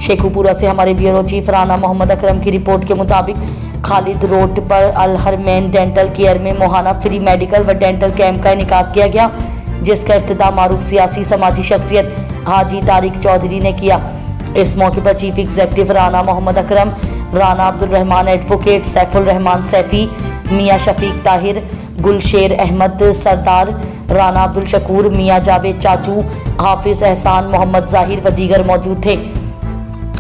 शेखुपुरा से हमारे bureau chief Rana Mohammad Akram की रिपोर्ट के मुताबिक खालिद रोड पर अल हरमैन डेंटल केयर में मोहाना फ्री मेडिकल व डेंटल कैंप का इनेकाद किया गया, जिसका इफ्तिताह मारूफ सियासी समाजी शख्सियत हाजी तारिक चौधरी ने किया। इस मौके पर chief executive Rana Mohammad Akram, Rana Abdul Rahman advocate, Saiful Rahman Saifi, मियाँ शफीक ताहिर, गुलशेर अहमद सरदार, राना अब्दुल शकूर, मियाँ जावेद चाचू, हाफिज एहसान, मोहम्मद जाहिर व दीगर मौजूद थे।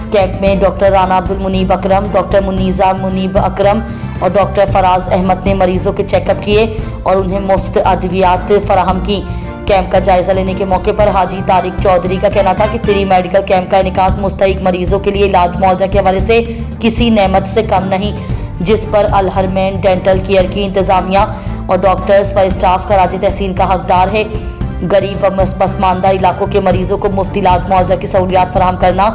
कैंप में डॉक्टर राना अब्दुल मुनीब अकरम, डॉक्टर मुनीजा मुनीब अकरम और डॉक्टर फराज अहमद ने मरीजों के चेकअप किए और उन्हें मुफ्त अद्वियात फराहम की। कैंप का जायजा लेने के मौके पर हाजी तारिक चौधरी का कहना था कि फ्री मेडिकल कैंप का इनेकाद मुस्तहिक मरीजों के लिए इलाज मुआवजा के हवाले से किसी नेमत से कम नहीं, जिस पर अल हरमैन डेंटल केयर की इंतजामिया और डॉक्टर्स व स्टाफ खराज तहसीन का हकदार है। गरीब व पसमानदा इलाकों के मरीजों को मुफ्त इलाज मुआवजा की सहूलियात फराहम करना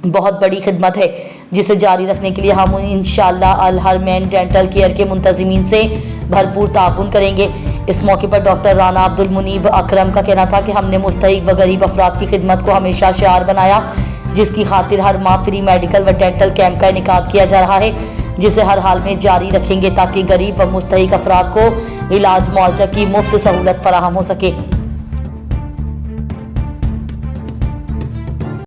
बहुत बड़ी खिदमत है, जिसे जारी रखने के लिए हम इंशाअल्लाह अल हरमैन डेंटल केयर के मुंतजिमीन से भरपूर ताउन करेंगे। इस मौके पर डॉक्टर राना अब्दुल मुनीब अकरम का कहना था कि हमने मुस्तहिक व गरीब अफराद की खिदमत को हमेशा शिआर बनाया, जिसकी खातिर हर माह फ्री मेडिकल व डेंटल कैंप का इनेकाद किया जा रहा है, जिसे हर हाल में जारी रखेंगे ताकि गरीब व मुस्तहिक अफराद को इलाज मुआवजा की मुफ्त सहूलत फराहम हो सके।